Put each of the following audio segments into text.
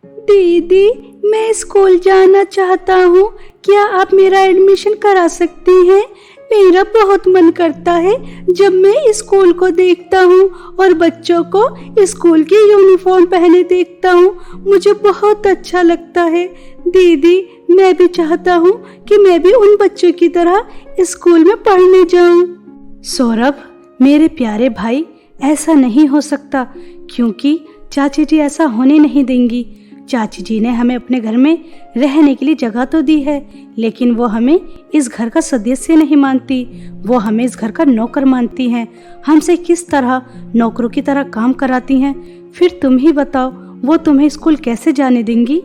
दीदी, मैं स्कूल जाना चाहता हूँ, क्या आप मेरा एडमिशन करा सकती हैं? मेरा बहुत मन करता है जब मैं स्कूल को देखता हूँ और बच्चों को स्कूल की यूनिफॉर्म पहने देखता हूँ, मुझे बहुत अच्छा लगता है। दीदी, मैं भी चाहता हूँ कि मैं भी उन बच्चों की तरह स्कूल में पढ़ने जाऊँ। सौरभ, मेरे प्यारे भाई, ऐसा नहीं हो सकता, क्योंकि चाची जी ऐसा होने नहीं देंगी। चाची जी ने हमें अपने घर में रहने के लिए जगह तो दी है, लेकिन वो हमें इस घर का सदस्य नहीं मानती। वो हमें इस घर का नौकर मानती हैं। हमसे किस तरह नौकरों की तरह काम कराती हैं। फिर तुम ही बताओ, वो तुम्हें स्कूल कैसे जाने देंगी?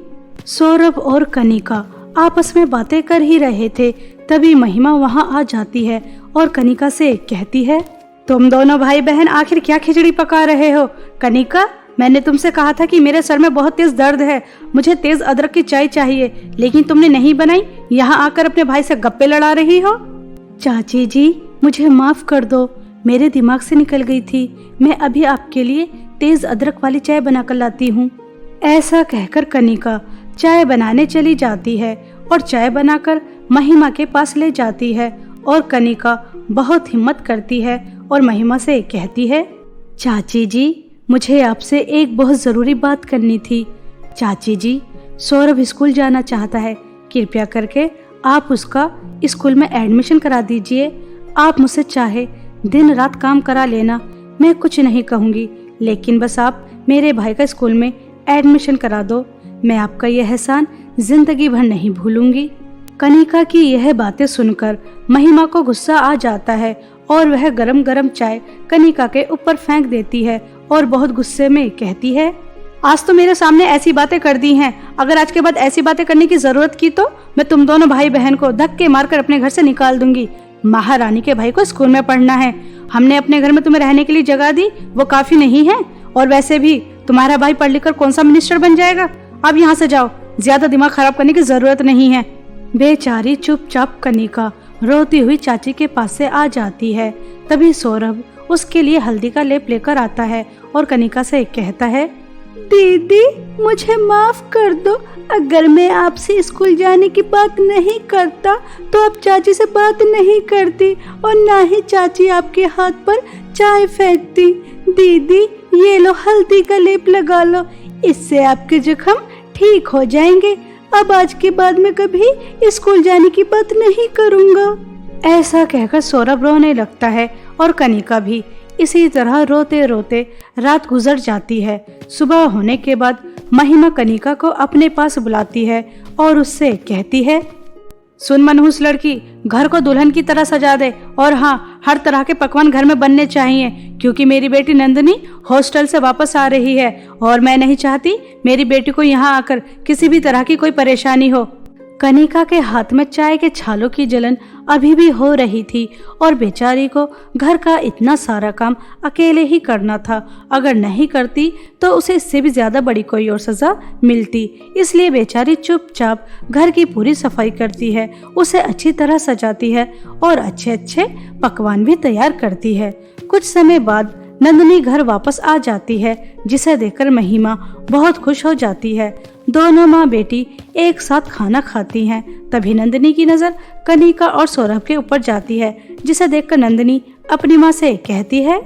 सौरभ और कनिका आपस में बातें कर ही रहे थे, तभी महिमा वहाँ आ जाती है और कनिका से कहती है, तुम दोनों भाई बहन आखिर क्या खिचड़ी पका रहे हो? कनिका, मैंने तुमसे कहा था कि मेरे सर में बहुत तेज दर्द है, मुझे तेज अदरक की चाय चाहिए, लेकिन तुमने नहीं बनाई। यहाँ आकर अपने भाई से गप्पे लड़ा रही हो। चाची जी, मुझे माफ कर दो, मेरे दिमाग से निकल गई थी। मैं अभी आपके लिए तेज अदरक वाली चाय बनाकर लाती हूँ। ऐसा कहकर कनिका चाय बनाने चली जाती है और चाय बनाकर महिमा के पास ले जाती है और कनिका बहुत हिम्मत करती है और महिमा से कहती है, चाची जी, मुझे आपसे एक बहुत ज़रूरी बात करनी थी। चाची जी, सौरभ स्कूल जाना चाहता है, कृपया करके आप उसका स्कूल में एडमिशन करा दीजिए। आप मुझसे चाहे दिन रात काम करा लेना, मैं कुछ नहीं कहूँगी, लेकिन बस आप मेरे भाई का स्कूल में एडमिशन करा दो। मैं आपका यह एहसान जिंदगी भर नहीं भूलूंगी। कनिका की यह बातें सुनकर महिमा को गुस्सा आ जाता है और वह गरम गरम चाय कनिका के ऊपर फेंक देती है और बहुत गुस्से में कहती है, आज तो मेरे सामने ऐसी बातें कर दी हैं, अगर आज के बाद ऐसी बातें करने की जरूरत की तो मैं तुम दोनों भाई बहन को धक्के मारकर अपने घर से निकाल दूंगी। महारानी के भाई को स्कूल में पढ़ना है, हमने अपने घर में तुम्हें रहने के लिए जगह दी, वो काफी नहीं है? और वैसे भी तुम्हारा भाई पढ़ लिख कर कौन सा मिनिस्टर बन जाएगा? अब यहाँ से जाओ, ज्यादा दिमाग खराब करने की जरूरत नहीं है। बेचारी चुपचाप कनिका रोती हुई चाची के पास से आ जाती है। तभी सौरभ उसके लिए हल्दी का लेप लेकर आता है और कनिका से कहता है, दीदी, मुझे माफ कर दो, अगर मैं आपसे स्कूल जाने की बात नहीं करता तो आप चाची से बात नहीं करती और ना ही चाची आपके हाथ पर चाय फेंकती। दीदी, ये लो हल्दी का लेप लगा लो, इससे आपके जख्म ठीक हो जाएंगे। अब आज के बाद मैं कभी स्कूल जाने की बात नहीं करूँगा। ऐसा कहकर सौरभ रोने लगता है और कनिका भी। इसी तरह रोते रोते रात गुजर जाती है। सुबह होने के बाद महिमा कनिका को अपने पास बुलाती है और उससे कहती है, सुन मनहूस लड़की, घर को दुल्हन की तरह सजा दे और हाँ, हर तरह के पकवान घर में बनने चाहिए, क्योंकि मेरी बेटी नंदिनी हॉस्टल से वापस आ रही है और मैं नहीं चाहती मेरी बेटी को यहाँ आकर किसी भी तरह की कोई परेशानी हो। कनिका के हाथ में चाय के छालों की जलन अभी भी हो रही थी और बेचारी को घर का इतना सारा काम अकेले ही करना था। अगर नहीं करती तो उसे इससे भी ज्यादा बड़ी कोई और सजा मिलती। इसलिए बेचारी चुपचाप घर की पूरी सफाई करती है, उसे अच्छी तरह सजाती है और अच्छे अच्छे पकवान भी तैयार करती है। कुछ समय बाद नंदिनी घर वापस आ जाती है, जिसे देखकर महिमा बहुत खुश हो जाती है। दोनों माँ बेटी एक साथ खाना खाती हैं। तभी नंदिनी की नजर कनिका और सौरभ के ऊपर जाती है, जिसे देखकर नंदिनी अपनी माँ से कहती है,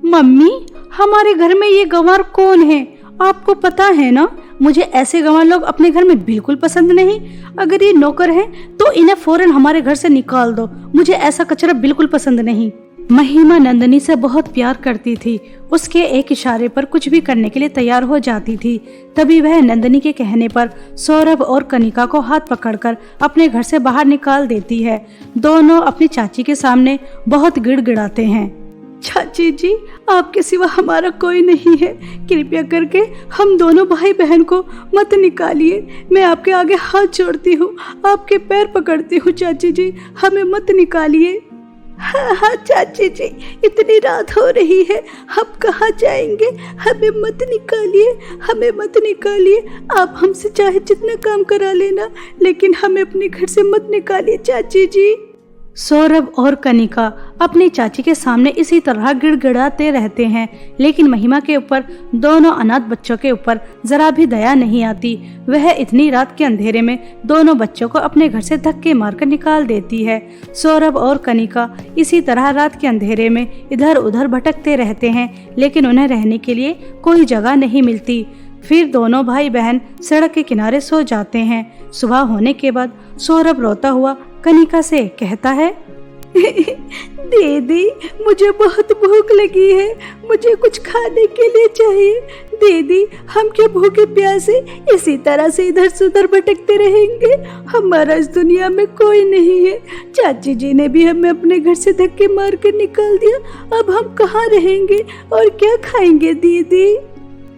मम्मी, हमारे घर में ये गंवार कौन है? आपको पता है ना, मुझे ऐसे गंवार लोग अपने घर में बिल्कुल पसंद नहीं। अगर ये नौकर हैं तो इन्हें फौरन हमारे घर से निकाल दो, मुझे ऐसा कचरा बिल्कुल पसंद नहीं। महिमा नंदिनी से बहुत प्यार करती थी, उसके एक इशारे पर कुछ भी करने के लिए तैयार हो जाती थी। तभी वह नंदिनी के कहने पर सौरभ और कनिका को हाथ पकड़कर अपने घर से बाहर निकाल देती है। दोनों अपनी चाची के सामने बहुत गिड़गिड़ाते हैं। चाची जी, आपके सिवा हमारा कोई नहीं है, कृपया करके हम दोनों भाई बहन को मत निकालिए। मैं आपके आगे हाथ जोड़ती हूँ, आपके पैर पकड़ती हूँ। चाची जी, हमें मत निकालिए। हाँ चाची जी, इतनी रात हो रही है, हम कहाँ जाएंगे? हमें मत निकालिए, हमें मत निकालिए। आप हमसे चाहे जितना काम करा लेना, लेकिन हमें अपने घर से मत निकालिए चाची जी। सौरभ और कनिका अपनी चाची के सामने इसी तरह गिड़गिड़ाते रहते हैं, लेकिन महिमा के ऊपर, दोनों अनाथ बच्चों के ऊपर जरा भी दया नहीं आती। वह इतनी रात के अंधेरे में दोनों बच्चों को अपने घर से धक्के मारकर निकाल देती है। सौरभ और कनिका इसी तरह रात के अंधेरे में इधर उधर भटकते रहते हैं, लेकिन उन्हें रहने के लिए कोई जगह नहीं मिलती। फिर दोनों भाई बहन सड़क के किनारे सो जाते हैं। सुबह होने के बाद सौरभ रोता हुआ कनिका से कहता है, दीदी मुझे बहुत भूख लगी है, मुझे कुछ खाने के लिए चाहिए। दीदी हम क्या भूखे प्यासे इसी तरह से इधर से उधर भटकते रहेंगे? हमारा इस दुनिया में कोई नहीं है। चाची जी ने भी हमें अपने घर से धक्के मार कर निकाल दिया, अब हम कहाँ रहेंगे और क्या खाएंगे दीदी?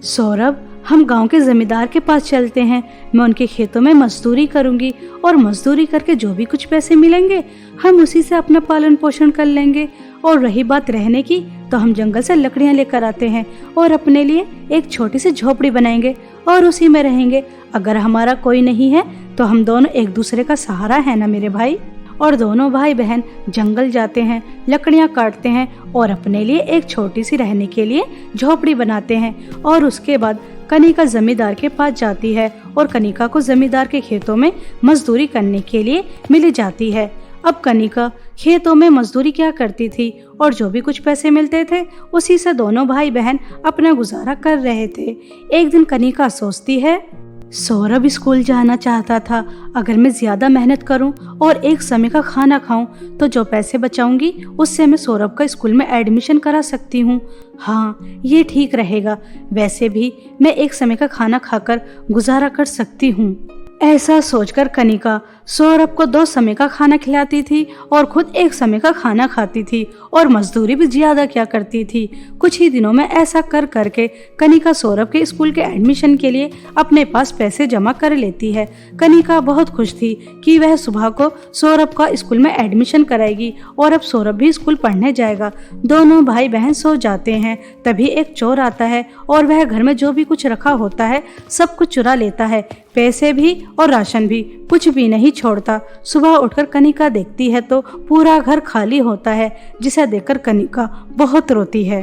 सौरभ, हम गांव के जमींदार के पास चलते हैं। मैं उनके खेतों में मजदूरी करूंगी और मजदूरी करके जो भी कुछ पैसे मिलेंगे हम उसी से अपना पालन पोषण कर लेंगे। और रही बात रहने की, तो हम जंगल से लकड़ियां लेकर आते हैं और अपने लिए एक छोटी सी झोपड़ी बनाएंगे और उसी में रहेंगे। अगर हमारा कोई नहीं है तो हम दोनों एक दूसरे का सहारा है ना मेरे भाई। और दोनों भाई बहन जंगल जाते हैं, लकड़ियां काटते हैं और अपने लिए एक छोटी सी रहने के लिए झोपड़ी बनाते हैं। और उसके बाद कनिका जमींदार के पास जाती है और कनिका को जमींदार के खेतों में मजदूरी करने के लिए मिल जाती है। अब कनिका खेतों में मजदूरी क्या करती थी और जो भी कुछ पैसे मिलते थे उसी से दोनों भाई बहन अपना गुजारा कर रहे थे। एक दिन कनिका सोचती है, सौरभ स्कूल जाना चाहता था। अगर मैं ज्यादा मेहनत करूं और एक समय का खाना खाऊं तो जो पैसे बचाऊंगी उससे मैं सौरभ का स्कूल में एडमिशन करा सकती हूं। हाँ, ये ठीक रहेगा। वैसे भी मैं एक समय का खाना खाकर गुजारा कर सकती हूँ। ऐसा सोचकर कनिका सौरभ को 2 समय का खाना खिलाती थी और खुद 1 समय का खाना खाती थी और मजदूरी भी ज्यादा क्या करती थी। कुछ ही दिनों में ऐसा कर करके कनिका सौरभ के स्कूल के एडमिशन के लिए अपने पास पैसे जमा कर लेती है। कनिका बहुत खुश थी कि वह सुबह को सौरभ का स्कूल में एडमिशन कराएगी और अब सौरभ भी स्कूल पढ़ने जाएगा। दोनों भाई बहन सो जाते हैं, तभी एक चोर आता है और वह घर में जो भी कुछ रखा होता है सब कुछ चुरा लेता है, पैसे भी और राशन भी, कुछ भी नहीं छोड़ता। सुबह उठकर कनिका देखती है तो पूरा घर खाली होता है, जिसे देखकर कनिका बहुत रोती है।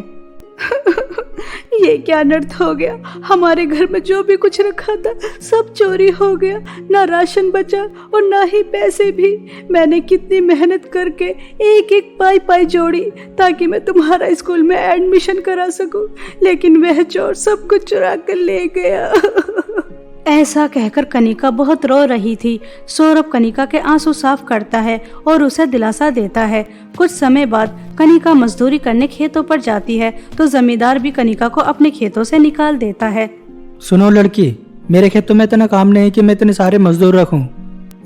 ये क्या अनर्थ हो गया? हमारे घर में जो भी कुछ रखा था सब चोरी हो गया, ना राशन बचा और ना ही पैसे भी। मैंने कितनी मेहनत करके एक एक पाई पाई जोड़ी ताकि मैं तुम्हारा स्कूल में एडमिशन करा सकूं, लेकिन वह चोर सब कुछ चुरा कर ले गया। ऐसा कहकर कनिका बहुत रो रही थी। सौरभ कनिका के आंसू साफ करता है और उसे दिलासा देता है। कुछ समय बाद कनिका मजदूरी करने खेतों पर जाती है तो जमींदार भी कनिका को अपने खेतों से निकाल देता है। सुनो लड़की, मेरे खेतों में इतना काम नहीं कि मैं इतने सारे मजदूर रखूं,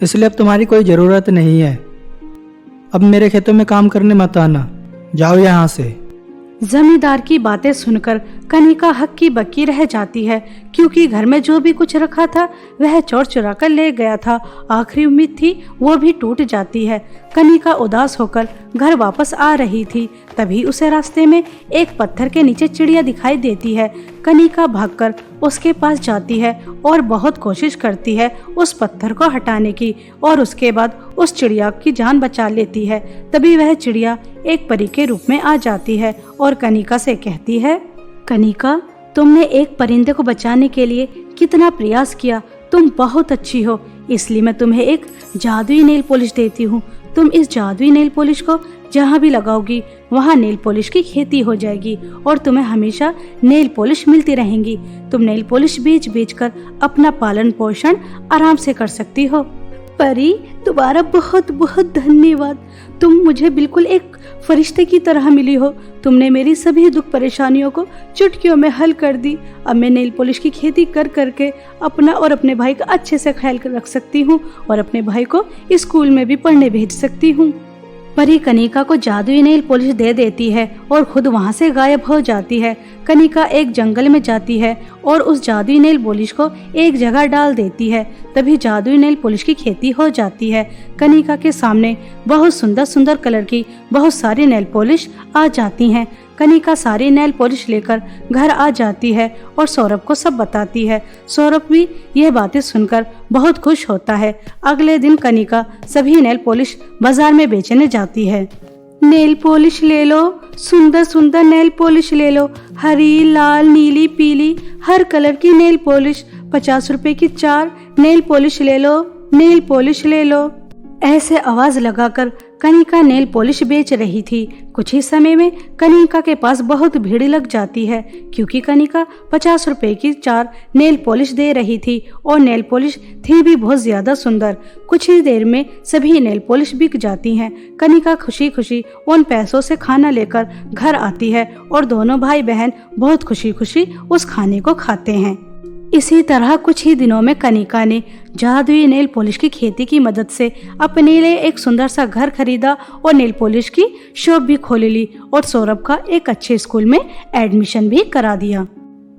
इसलिए अब तुम्हारी कोई ज़रूरत नहीं है। अब मेरे खेतों में काम करने मत आना, जाओ यहाँ से। जमींदार की बातें सुनकर कनिका हक्की बक्की रह जाती है, क्योंकि घर में जो भी कुछ रखा था वह चोर चुरा कर ले गया था। आखिरी उम्मीद थी वो भी टूट जाती है। कनिका उदास होकर घर वापस आ रही थी, तभी उसे रास्ते में एक पत्थर के नीचे चिड़िया दिखाई देती है। कनिका भागकर उसके पास जाती है और बहुत कोशिश करती है उस पत्थर को हटाने की और उसके बाद उस चिड़िया की जान बचा लेती है। तभी वह चिड़िया एक परी के रूप में आ जाती है और कनिका से कहती है, कनिका, तुमने एक परिंदे को बचाने के लिए कितना प्रयास किया, तुम बहुत अच्छी हो, इसलिए मैं तुम्हें एक जादुई नेल पॉलिश देती हूँ। तुम इस जादुई नेल पॉलिश को जहाँ भी लगाओगी वहाँ नेल पॉलिश की खेती हो जाएगी और तुम्हें हमेशा नेल पॉलिश मिलती रहेंगी। तुम नेल पॉलिश बेच बेच कर अपना पालन पोषण आराम से कर सकती हो। परी, तुम्हारा बहुत बहुत धन्यवाद। तुम मुझे बिल्कुल एक फरिश्ते की तरह मिली हो। तुमने मेरी सभी दुख परेशानियों को चुटकियों में हल कर दी। अब मैं नेल पॉलिश की खेती कर करके अपना और अपने भाई का अच्छे से ख्याल रख सकती हूँ और अपने भाई को स्कूल में भी पढ़ने भेज सकती हूँ। परी कनिका को जादुई नेल पॉलिश दे देती है और खुद वहाँ से गायब हो जाती है। कनिका एक जंगल में जाती है और उस जादुई नेल पॉलिश को एक जगह डाल देती है। तभी जादुई नेल पॉलिश की खेती हो जाती है। कनिका के सामने बहुत सुंदर सुंदर कलर की बहुत सारी नेल पॉलिश आ जाती हैं। कनिका सारी नेल पॉलिश लेकर घर आ जाती है और सौरभ को सब बताती है। सौरभ भी यह बातें सुनकर बहुत खुश होता है। अगले दिन कनिका सभी नेल पॉलिश बाजार में बेचने जाती है। नेल पॉलिश ले लो, सुंदर सुंदर नेल पॉलिश ले लो, हरी, लाल, नीली, पीली, हर कलर की नेल पॉलिश। 50 रुपए की 4 नेल पॉलिश ले लो, नेल पॉलिश ले लो। ऐसे आवाज लगाकर कनिका नेल पॉलिश बेच रही थी। कुछ ही समय में कनिका के पास बहुत भीड़ लग जाती है, क्योंकि कनिका 50 रुपए की 4 नेल पॉलिश दे रही थी और नेल पॉलिश थी भी बहुत ज्यादा सुंदर। कुछ ही देर में सभी नेल पॉलिश बिक जाती हैं। कनिका खुशी खुशी उन पैसों से खाना लेकर घर आती है और दोनों भाई बहन बहुत खुशी खुशी उस खाने को खाते हैं। इसी तरह कुछ ही दिनों में कनिका ने जादुई नेल पॉलिश की खेती की मदद से अपने लिए एक सुंदर सा घर खरीदा और नेल पॉलिश की शॉप भी खोल ली और सौरभ का एक अच्छे स्कूल में एडमिशन भी करा दिया।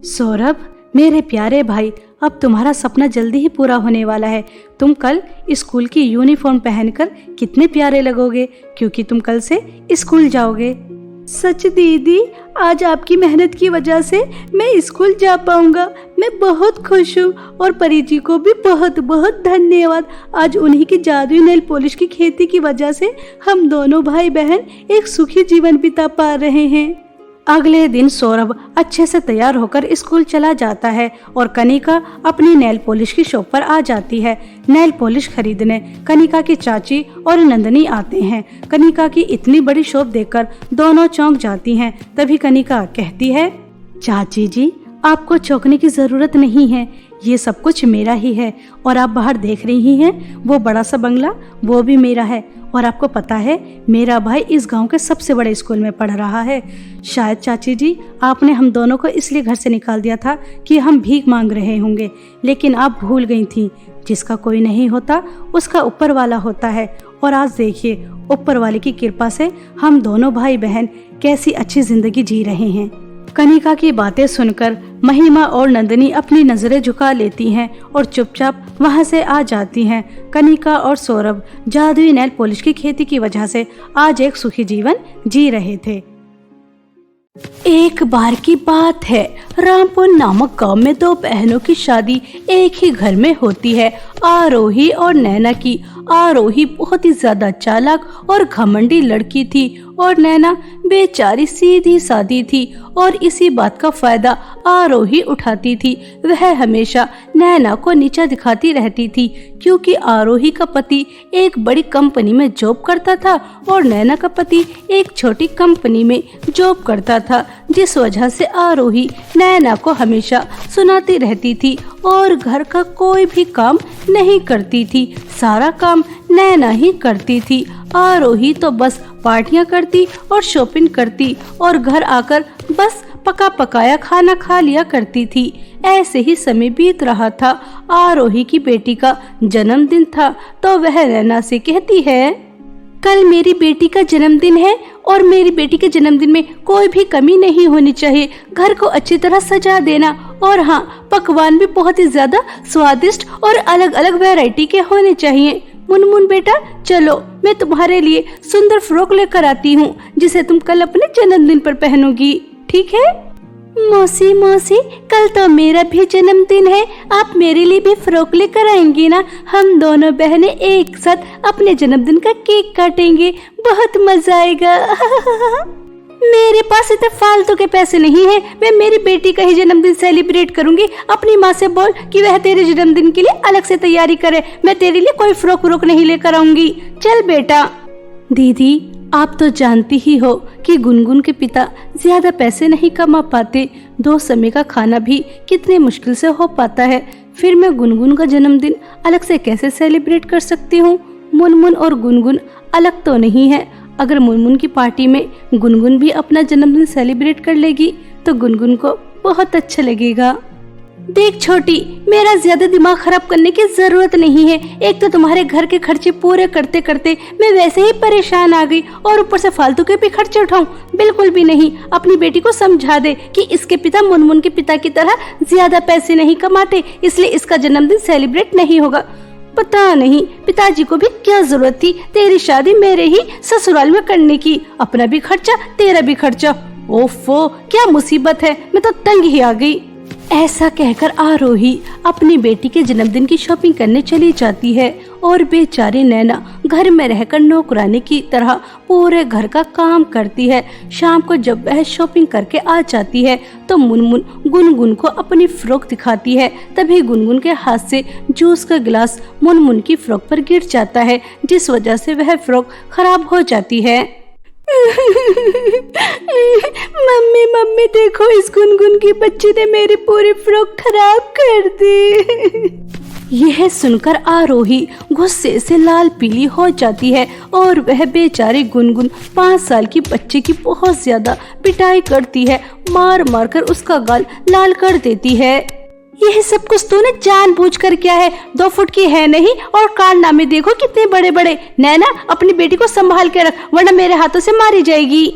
सौरभ, मेरे प्यारे भाई, अब तुम्हारा सपना जल्दी ही पूरा होने वाला है। तुम कल स्कूल की यूनिफॉर्म पहनकर कितने प्यारे लगोगे, क्योंकि तुम कल से स्कूल जाओगे। सच दीदी, आज आपकी मेहनत की वजह से मैं स्कूल जा पाऊंगा। मैं बहुत खुश हूँ और परी जी को भी बहुत बहुत धन्यवाद। आज उन्हीं की जादुई नेल पॉलिश की खेती की वजह से हम दोनों भाई बहन एक सुखी जीवन बिता पा रहे हैं। अगले दिन सौरभ अच्छे से तैयार होकर स्कूल चला जाता है और कनिका अपनी नेल पॉलिश की शॉप पर आ जाती है। नेल पॉलिश खरीदने कनिका की चाची और नंदनी आते हैं। कनिका की इतनी बड़ी शॉप देखकर दोनों चौंक जाती हैं। तभी कनिका कहती है, चाची जी, आपको चौंकने की जरूरत नहीं है, ये सब कुछ मेरा ही है। और आप बाहर देख रही हैं वो बड़ा सा बंगला, वो भी मेरा है। और आपको पता है, मेरा भाई इस गांव के सबसे बड़े स्कूल में पढ़ रहा है। शायद चाची जी, आपने हम दोनों को इसलिए घर से निकाल दिया था कि हम भीख मांग रहे होंगे, लेकिन आप भूल गई थी, जिसका कोई नहीं होता उसका ऊपर वाला होता है। और आज देखिए, ऊपर वाले की कृपा से हम दोनों भाई बहन कैसी अच्छी जिंदगी जी रहे हैं। कनिका की बातें सुनकर महिमा और नंदनी अपनी नजरें झुका लेती हैं और चुपचाप वहां से आ जाती हैं। कनिका और सौरभ जादुई नेल पॉलिश की खेती की वजह से आज एक सुखी जीवन जी रहे थे। एक बार की बात है, रामपुर नामक गांव में 2 बहनों की शादी एक ही घर में होती है, आरोही और नैना की। आरोही बहुत ही ज्यादा चालाक और घमंडी लड़की थी और नैना बेचारी सीधी सादी थी और इसी बात का फायदा आरोही उठाती थी। वह हमेशा नैना को नीचा दिखाती रहती थी, क्योंकि आरोही का पति एक बड़ी कंपनी में जॉब करता था और नैना का पति एक छोटी कंपनी में जॉब करता था, जिस वजह से आरोही नैना को हमेशा सुनाती रहती थी और घर का कोई भी काम नहीं करती थी। सारा काम नैना ही करती थी। आरोही तो बस पार्टियां करती और शॉपिंग करती और घर आकर बस पका पकाया खाना खा लिया करती थी। ऐसे ही समय बीत रहा था। आरोही की बेटी का जन्मदिन था, तो वह नैना से कहती है, कल मेरी बेटी का जन्मदिन है और मेरी बेटी के जन्मदिन में कोई भी कमी नहीं होनी चाहिए। घर को अच्छी तरह सजा देना और हाँ, पकवान भी बहुत ही ज्यादा स्वादिष्ट और अलग अलग वैरायटी के होने चाहिए। मुनमुन बेटा, चलो मैं तुम्हारे लिए सुंदर फ्रॉक लेकर आती हूँ, जिसे तुम कल अपने जन्मदिन पर पहनोगी, ठीक है? मौसी मौसी, कल तो मेरा भी जन्मदिन है, आप मेरे लिए भी फ्रॉक लेकर आएंगी ना? हम दोनों बहनें एक साथ अपने जन्मदिन का केक काटेंगे, बहुत मजा आएगा। मेरे पास इतने फालतू के पैसे नहीं है, मैं मेरी बेटी का ही जन्मदिन सेलिब्रेट करूंगी। अपनी माँ से बोल कि वह तेरे जन्मदिन के लिए अलग से तैयारी करे। मैं तेरे लिए कोई फ्रॉक व्रॉक नहीं लेकर आऊंगी। चल बेटा। दीदी, आप तो जानती ही हो कि गुनगुन के पिता ज्यादा पैसे नहीं कमा पाते। 2 समय का खाना भी कितने मुश्किल से हो पाता है। फिर मैं गुनगुन का जन्मदिन अलग से कैसे सेलिब्रेट कर सकती हूँ? मुनमुन और गुनगुन अलग तो नहीं है। अगर मुनमुन की पार्टी में गुनगुन भी अपना जन्मदिन सेलिब्रेट कर लेगी तो गुनगुन को बहुत अच्छा लगेगा। देख छोटी, मेरा ज्यादा दिमाग खराब करने की जरूरत नहीं है। एक तो तुम्हारे घर के खर्चे पूरे करते करते मैं वैसे ही परेशान आ गई और ऊपर से फालतू के भी खर्चे उठाऊं, बिल्कुल भी नहीं। अपनी बेटी को समझा दे कि इसके पिता मुनमुन के पिता की तरह ज्यादा पैसे नहीं कमाते, इसलिए इसका जन्मदिन सेलिब्रेट नहीं होगा। पता नहीं पिताजी को भी क्या जरूरत थी तेरी शादी मेरे ही ससुराल में करने की। अपना भी खर्चा, तेरा भी खर्चा। ओफो, क्या मुसीबत है, मैं तो तंग ही आ गई। ऐसा कहकर आरोही अपनी बेटी के जन्मदिन की शॉपिंग करने चली जाती है और बेचारी नैना घर में रहकर नौकरानी की तरह पूरे घर का काम करती है। शाम को जब वह शॉपिंग करके आ जाती है तो मुनमुन गुनगुन को अपनी फ्रॉक दिखाती है। तभी गुनगुन के हाथ से जूस का गिलास मुनमुन की फ्रॉक पर गिर जाता है, जिस वजह से वह फ्रॉक खराब हो जाती है। मम्मी मम्मी देखो, इस गुनगुन की बच्ची ने मेरी पूरी फ्रॉक खराब कर दी। यह सुनकर आरोही गुस्से से लाल पीली हो जाती है और वह बेचारी गुनगुन 5 साल की बच्ची की बहुत ज्यादा पिटाई करती है, मार मार कर उसका गाल लाल कर देती है। यह सब कुछ तूने जानबूझकर किया है, 2 फुट की है नहीं और कारनामे देखो कितने बड़े बड़े। नैना अपनी बेटी को संभाल के रख, वरना मेरे हाथों से मारी जाएगी।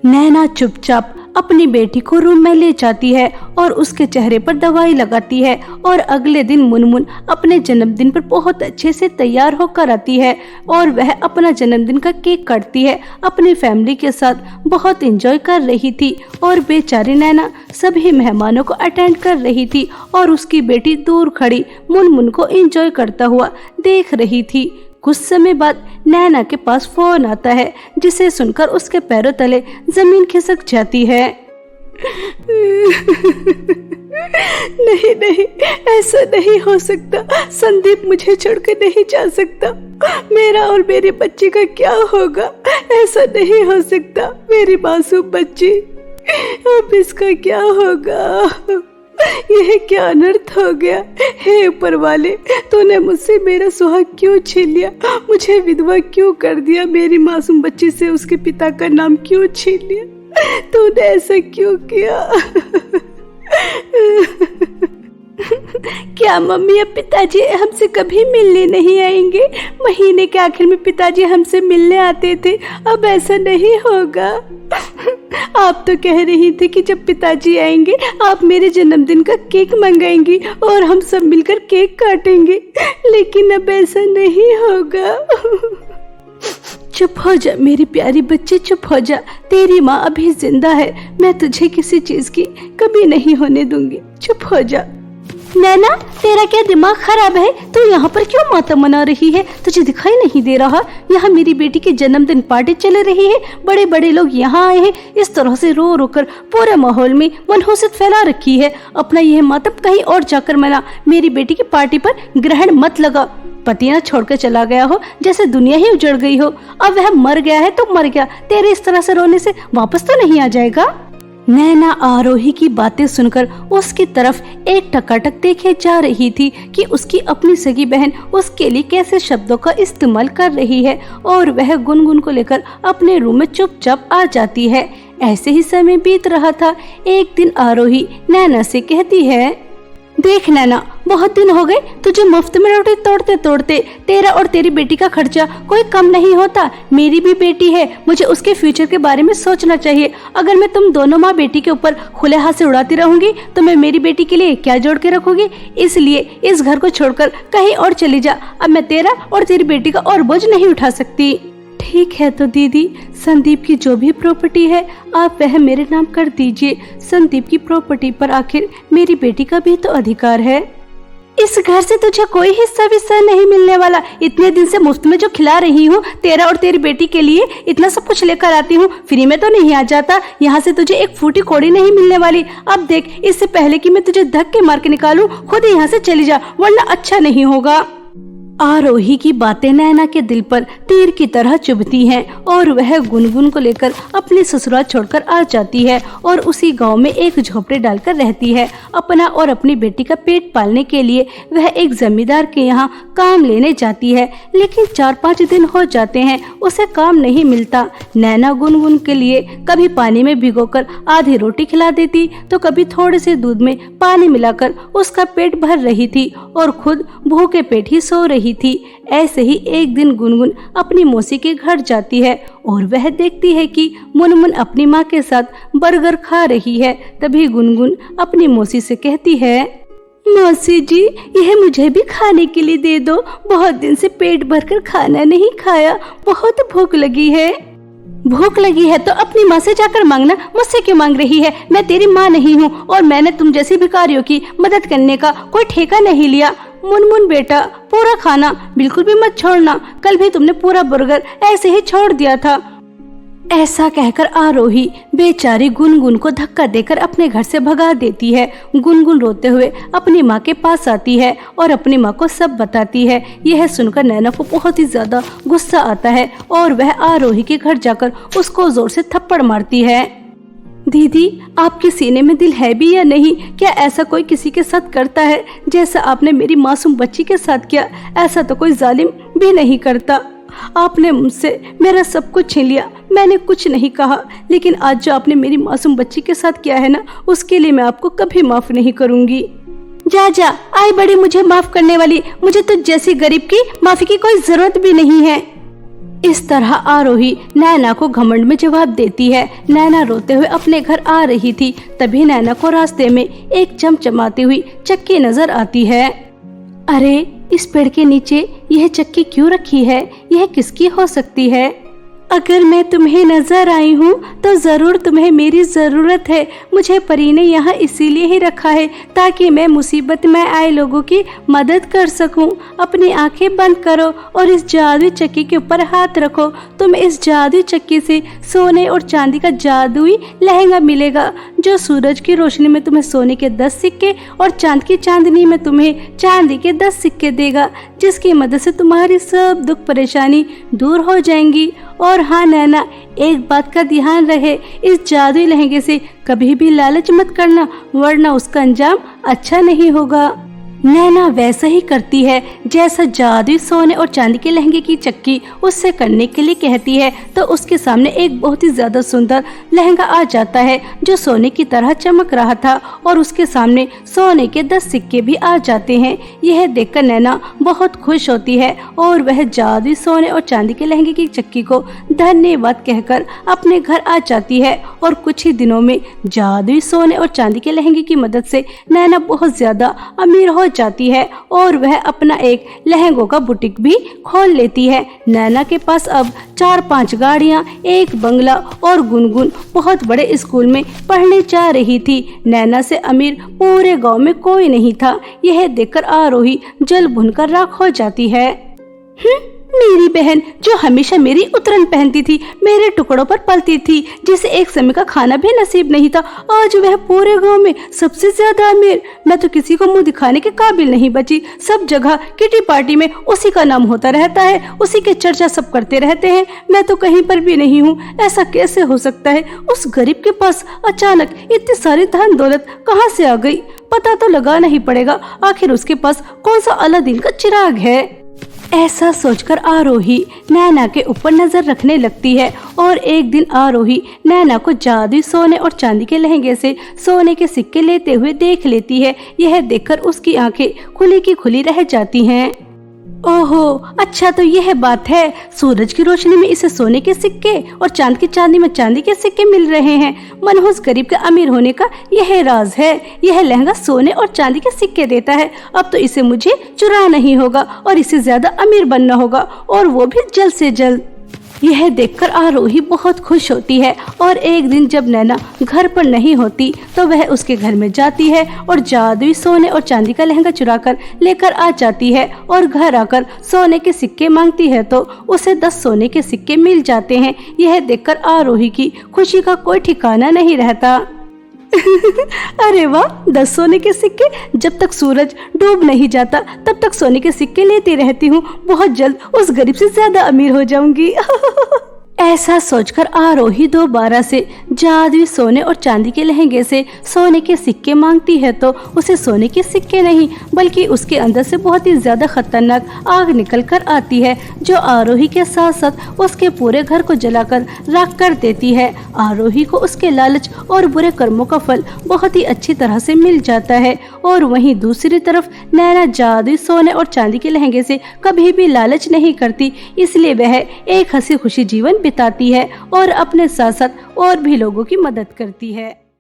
नैना चुपचाप अपनी बेटी को रूम में ले जाती है और उसके चेहरे पर दवाई लगाती है और अगले दिन मुनमुन अपने जन्मदिन पर बहुत अच्छे से तैयार होकर आती है और वह अपना जन्मदिन का केक काटती है। अपनी फैमिली के साथ बहुत एंजॉय कर रही थी और बेचारी नैना सभी मेहमानों को अटेंड कर रही थी और उसकी बेटी दूर खड़ी मुनमुन को एंजॉय करता हुआ देख रही थी। कुछ समय बाद नैना के पास फोन आता है, जिसे सुनकर उसके पैरों तले जमीन खिसक जाती है। नहीं नहीं, ऐसा नहीं हो सकता। संदीप मुझे छोड़कर नहीं जा सकता। मेरा और मेरी बच्ची का क्या होगा? ऐसा नहीं हो सकता। मेरी मासूम बच्ची, अब इसका क्या होगा? यह क्या अनर्थ हो गया? हे ऊपर वाले, तूने मुझसे मेरा सुहाग क्यों छीन लिया? मुझे विधवा क्यों कर दिया? मेरी मासूम बच्ची से उसके पिता का नाम क्यों छीन लिया? तूने ऐसा क्यों किया? क्या मम्मी अब पिताजी हमसे कभी मिलने नहीं आएंगे? महीने के आखिर में पिताजी हमसे मिलने आते थे, अब ऐसा नहीं होगा। आप तो कह रही थी कि जब पिताजी आएंगे आप मेरे जन्मदिन का केक मंगाएंगी और हम सब मिलकर केक काटेंगे, लेकिन अब ऐसा नहीं होगा। चुप हो जा मेरी प्यारी बच्ची, चुप हो जा। तेरी माँ अभी जिंदा है, मैं तुझे किसी चीज की कभी नहीं होने दूंगी। चुप हो जा। नैना, तेरा क्या दिमाग खराब है? तू यहाँ पर क्यों मातम मना रही है? तुझे दिखाई नहीं दे रहा? यहाँ मेरी बेटी की जन्मदिन पार्टी चल रही है, बड़े बड़े लोग यहाँ आए हैं। इस तरह से रो रो कर पूरे माहौल में मनहूसियत फैला रखी है। अपना यह मातम कहीं और जाकर मना, मेरी बेटी की पार्टी पर ग्रहण मत लगा। पति न छोड़कर चला गया हो, जैसे दुनिया ही उजड़ गई हो। अब वह मर गया है तो मर गया, तेरे इस तरह से रोने से वापस तो नहीं आ जाएगा। नैना आरोही की बातें सुनकर उसकी तरफ एक टकाटक देखे जा रही थी कि उसकी अपनी सगी बहन उसके लिए कैसे शब्दों का इस्तेमाल कर रही है और वह गुनगुन को लेकर अपने रूम में चुपचाप आ जाती है। ऐसे ही समय बीत रहा था। एक दिन आरोही नैना से कहती है, देख नैना, बहुत दिन हो गए तुझे मुफ्त में रोटी तोड़ते तोड़ते। तेरा और तेरी बेटी का खर्चा कोई कम नहीं होता। मेरी भी बेटी है, मुझे उसके फ्यूचर के बारे में सोचना चाहिए। अगर मैं तुम दोनों माँ बेटी के ऊपर खुले हाथ से उड़ाती रहूंगी तो मैं मेरी बेटी के लिए क्या जोड़ के रखूंगी? इसलिए इस घर को छोड़कर कहीं और चली जा। अब मैं तेरा और तेरी बेटी का और बोझ नहीं उठा सकती। ठीक है तो दीदी, संदीप की जो भी प्रॉपर्टी है आप वह मेरे नाम कर दीजिए। संदीप की प्रॉपर्टी पर आखिर मेरी बेटी का भी तो अधिकार है। इस घर से तुझे कोई हिस्सा विस्सा नहीं मिलने वाला। इतने दिन से मुफ्त में जो खिला रही हूँ, तेरा और तेरी बेटी के लिए इतना सब कुछ लेकर आती हूँ, फ्री में तो नहीं आ जाता। यहाँ से तुझे एक फूटी कौड़ी नहीं मिलने वाली। अब देख, इससे पहले कि मैं तुझे धक्के मार के निकालूं, खुद यहाँ से चली जा, वरना अच्छा नहीं होगा। आरोही की बातें नैना के दिल पर तीर की तरह चुभती हैं और वह गुनगुन को लेकर अपने ससुराल छोड़कर आ जाती है और उसी गांव में एक झोपड़ी डालकर रहती है। अपना और अपनी बेटी का पेट पालने के लिए वह एक जमींदार के यहाँ काम लेने जाती है, लेकिन 4-5 दिन हो जाते हैं, उसे काम नहीं मिलता। नैना गुनगुन के लिए कभी पानी में भिगोकर आधी रोटी खिला देती तो कभी थोड़े से दूध में पानी मिलाकर उसका पेट भर रही थी और खुद भूखे पेट ही सो रही थी। ऐसे ही एक दिन गुनगुन अपनी मौसी के घर जाती है और वह देखती है कि मुनमुन अपनी माँ के साथ बर्गर खा रही है। तभी गुनगुन अपनी मौसी से कहती है, मौसी जी, यह मुझे भी खाने के लिए दे दो। बहुत दिन से पेट भरकर खाना नहीं खाया, बहुत भूख लगी है। भूख लगी है तो अपनी माँ से जाकर मांगना, मुझसे क्यों मांग रही है? मैं तेरी माँ नहीं हूँ और मैंने तुम जैसी भिखारियों की मदद करने का कोई ठेका नहीं लिया। मुनमुन बेटा, पूरा खाना बिल्कुल भी मत छोड़ना, कल भी तुमने पूरा बर्गर ऐसे ही छोड़ दिया था। ऐसा कहकर आरोही बेचारी गुनगुन को धक्का देकर अपने घर से भगा देती है। गुनगुन रोते हुए अपनी माँ के पास आती है और अपनी माँ को सब बताती है। यह सुनकर नैना को बहुत ही ज्यादा गुस्सा आता है और वह आरोही के घर जाकर उसको जोर से थप्पड़ मारती है। दीदी, आपके सीने में दिल है भी या नहीं? क्या ऐसा कोई किसी के साथ करता है जैसा आपने मेरी मासूम बच्ची के साथ किया? ऐसा तो कोई जालिम भी नहीं करता। आपने मुझसे मेरा सब कुछ छीन लिया, मैंने कुछ नहीं कहा, लेकिन आज जो आपने मेरी मासूम बच्ची के साथ किया है ना, उसके लिए मैं आपको कभी माफ नहीं करूंगी। जा जा, आई बड़ी मुझे माफ करने वाली, मुझे तो जैसी गरीब की माफी की कोई जरूरत भी नहीं है। इस तरह आरोही नैना को घमंड में जवाब देती है। नैना रोते हुए अपने घर आ रही थी, तभी नैना को रास्ते में एक चमचमाती हुई चक्की नजर आती है। अरे, इस पेड़ के नीचे यह चक्की क्यों रखी है? यह किसकी हो सकती है? अगर मैं तुम्हें नजर आई हूँ तो जरूर तुम्हें मेरी जरूरत है। मुझे परी ने यहाँ इसीलिए ही रखा है ताकि मैं मुसीबत में आए लोगों की मदद कर सकूं। अपनी आंखें बंद करो और इस जादुई चक्की के ऊपर हाथ रखो। तुम्हें इस जादुई चक्की से सोने और चांदी का जादुई लहंगा मिलेगा, जो सूरज की रोशनी में तुम्हें सोने के 10 सिक्के और चांद की चांदनी में तुम्हें चांदी के 10 सिक्के देगा, जिसकी मदद से तुम्हारी सब दुख परेशानी दूर हो जाएंगी। और हाँ नैना, एक बात का ध्यान रहे, इस जादुई लहंगे से कभी भी लालच मत करना, वरना उसका अंजाम अच्छा नहीं होगा। नैना वैसा ही करती है जैसा जादुई सोने और चांदी के लहंगे की चक्की उससे करने के लिए कहती है। तो उसके सामने एक बहुत ही ज्यादा सुंदर लहंगा आ जाता है जो सोने की तरह चमक रहा था और उसके सामने सोने के 10 सिक्के भी आ जाते हैं। यह देखकर नैना बहुत खुश होती है और वह जादुई सोने और चांदी के लहंगे की चक्की को धन्यवाद कहकर अपने घर आ जाती है। और कुछ ही दिनों में जादुई सोने और चांदी के लहंगे की मदद से नैना बहुत ज्यादा अमीर हो जाती है और वह अपना एक लहंगों का बुटीक भी खोल लेती है। नैना के पास अब 4-5 गाड़ियां, एक बंगला और गुनगुन बहुत बड़े स्कूल में पढ़ने जा रही थी। नैना से अमीर पूरे गांव में कोई नहीं था। यह देखकर आरोही जल भुनकर राख हो जाती है। मेरी बहन जो हमेशा मेरी उतरन पहनती थी, मेरे टुकड़ों पर पलती थी, जिसे एक समय का खाना भी नसीब नहीं था, आज वह पूरे गांव में सबसे ज्यादा अमीर। मैं तो किसी को मुंह दिखाने के काबिल नहीं बची। सब जगह किटी पार्टी में उसी का नाम होता रहता है, उसी के चर्चा सब करते रहते हैं। मैं तो कहीं पर भी नहीं हूँ। ऐसा कैसे हो सकता है? उस गरीब के पास अचानक इतनी सारी धन दौलत कहाँ से आ गई? पता तो लगाना ही पड़ेगा, आखिर उसके पास कौन सा अलादीन का चिराग है। ऐसा सोचकर आरोही नैना के ऊपर नजर रखने लगती है और एक दिन आरोही नैना को जादुई सोने और चांदी के लहंगे से सोने के सिक्के लेते हुए देख लेती है। यह देखकर उसकी आंखें खुली की खुली रह जाती हैं। ओहो, अच्छा तो यह बात है। सूरज की रोशनी में इसे सोने के सिक्के और चांद की चांदी में चांदी के सिक्के मिल रहे हैं। मनहूस गरीब के अमीर होने का यह राज है। यह लहंगा सोने और चांदी के सिक्के देता है। अब तो इसे मुझे चुरा नहीं होगा और इसे ज्यादा अमीर बनना होगा, और वो भी जल्द से जल्द। यह देखकर आरोही बहुत खुश होती है और एक दिन जब नैना घर पर नहीं होती तो वह उसके घर में जाती है और जादुई सोने और चांदी का लहंगा चुराकर लेकर आ जाती है और घर आकर सोने के सिक्के मांगती है तो उसे 10 सोने के सिक्के मिल जाते हैं। यह देखकर आरोही की खुशी का कोई ठिकाना नहीं रहता। अरे वाह, 10 सोने के सिक्के! जब तक सूरज डूब नहीं जाता तब तक सोने के सिक्के लेती रहती हूँ। बहुत जल्द उस गरीब से ज्यादा अमीर हो जाऊंगी। ऐसा सोचकर आरोही दोबारा से जादुई सोने और चांदी के लहंगे से सोने के सिक्के मांगती है तो उसे सोने के सिक्के नहीं बल्कि उसके अंदर से बहुत ही ज्यादा खतरनाक आग निकल कर आती है, जो आरोही के साथ साथ उसके पूरे घर को जलाकर राख कर देती है। आरोही को उसके लालच और बुरे कर्मों का फल बहुत ही अच्छी तरह से मिल जाता है। और वहीं दूसरी तरफ नैना जादुई सोने और चांदी के लहंगे से कभी भी लालच नहीं करती, इसलिए वह एक हंसी खुशी जीवन बिताती है और अपने साथ साथ और भी लोगों की मदद करती है।